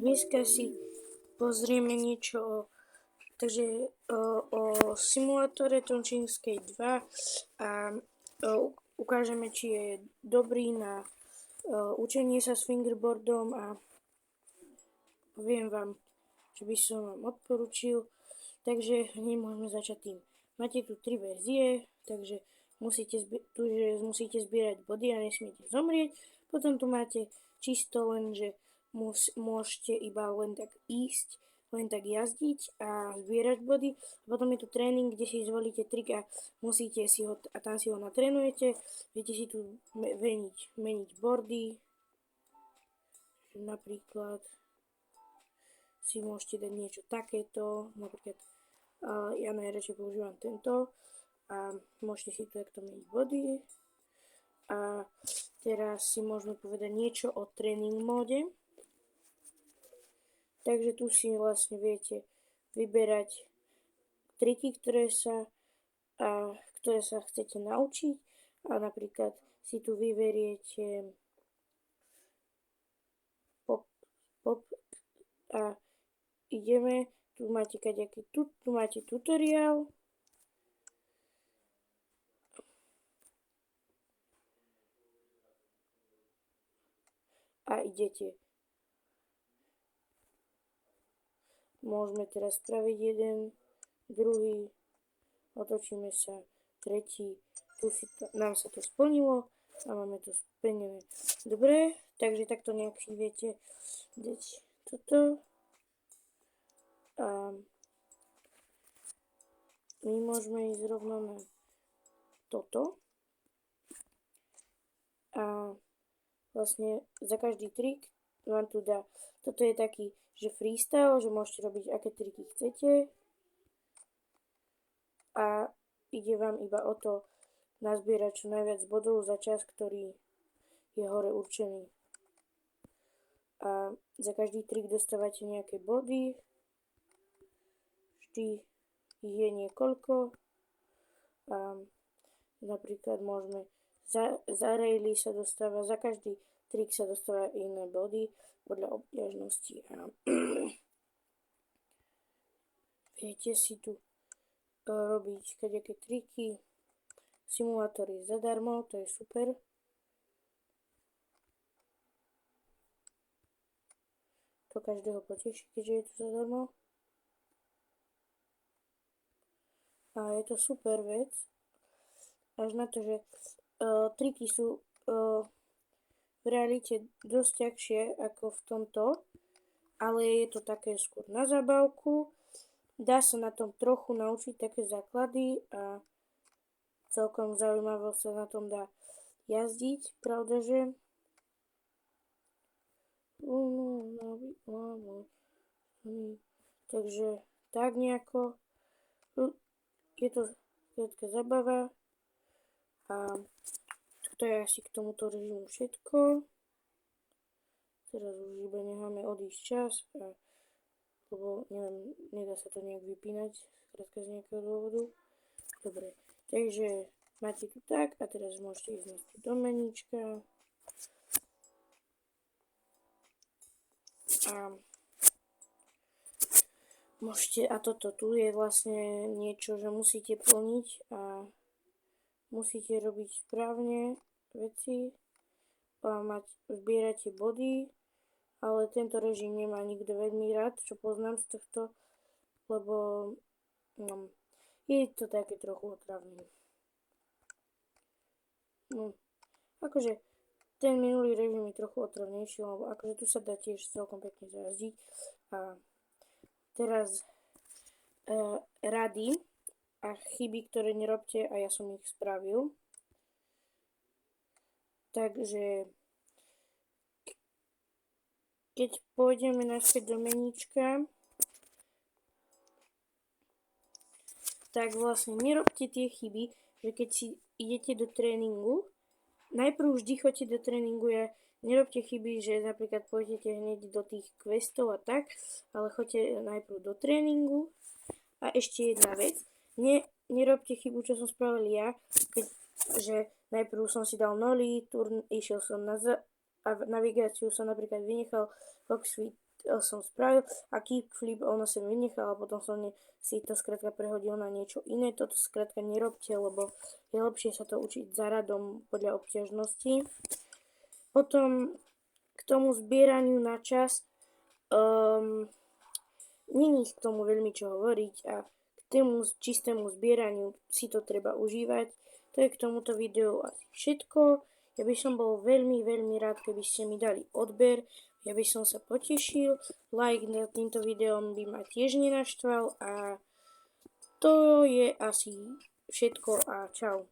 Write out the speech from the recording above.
Dneska si pozrieme niečo o simulátore Tončínskej 2 a ukážeme, či je dobrý na učenie sa s fingerboardom a poviem vám, že by som vám odporučil. Takže hneď môžeme začať tým. Máte tu 3 verzie, takže musíte zbierať body a nesmiete zomrieť. Potom tu máte čisto len, že môžete iba len tak ísť, len tak jazdiť a zbierať body. Potom je tu tréning, kde si zvolíte trik a musíte si ho, a tam si ho natrénujete. Viete si tu meniť bordy. Napríklad si môžete dať niečo takéto, napríklad ja najradšej používam tento a môžete si tu takto meniť body. A teraz si môžeme povedať niečo o tréning móde. Takže tu si vlastne viete vyberať triky, ktoré sa chcete naučiť, a napríklad si tu vyberiete pop a ideme, tu máte tu máte tutoriál. A idete. Môžeme teraz spraviť jeden, druhý, otočíme sa, tretí, nám sa to splnilo a máme to splnené. Dobre, takže takto nejak si viete dať toto. A my môžeme ísť rovno na toto. A vlastne za každý trik vám tu dá. Toto je taký, že freestyle, že môžete robiť aké triky chcete. A ide vám iba o to nazbierať čo najviac bodov za čas, ktorý je hore určený. A za každý trik dostávate nejaké body. Vždy ich je niekoľko. A napríklad môžeme za raily sa dostáva, za každý trik sa dostáva iné body podľa obťažnosti. A viete si tu robiť kadejaké triky. Simulátor je zadarmo, to je super. To každého poteší, keďže je to zadarmo. A je to super vec. Až na to, že triky sú v realite dosť ťažšie ako v tomto, ale je to také skôr na zábavku. Dá sa na tom trochu naučiť také základy a celkom zaujímavo sa na tom dá jazdiť, pravdaže. Takže tak nejako. Je to taká zabava. A toto je asi k tomuto režimu všetko. Teraz už iba necháme odísť čas, lebo neviem, nedá sa to nejak vypínať, skrátka z nejakého dôvodu. Dobre, takže máte tu tak a teraz môžete ísť na do meníčka. A toto tu je vlastne niečo, že musíte plniť a musíte robiť správne veci a zbierate body, ale tento režim nemá nikto veľmi rád, čo poznám z tohto, lebo je to také trochu otravné. Akože ten minulý režim je trochu otravnejší, lebo akože tu sa dá tiež celkom pekne zajazdiť. A teraz rady a chyby, ktoré nerobte, a ja som ich spravil. Takže keď pôjdeme naspäť do meníčka, tak vlastne nerobte tie chyby, že keď si idete do tréningu, najprv vždy choďte do tréningu, nerobte chyby, že napríklad pôjdete hneď do tých questov a tak, ale choďte najprv do tréningu. A ešte jedna vec, nerobte chybu, čo som spravil ja, že najprv som si dal noli, išiel som a navigáciu som napríklad vynechal Fox som spravil a kickflip ono som vynechal a potom som si to skrátka prehodil na niečo iné. Toto skrátka nerobte, lebo je lepšie sa to učiť za radom podľa obťažnosti. Potom k tomu zbieraniu na čas není k tomu veľmi čo hovoriť a k tomu čistému zbieraniu si to treba užívať. To je k tomuto videu asi všetko. Ja by som bol veľmi, veľmi rád, keby ste mi dali odber. Ja by som sa potešil. Like nad týmto videom by ma tiež nenaštval a to je asi všetko a čau.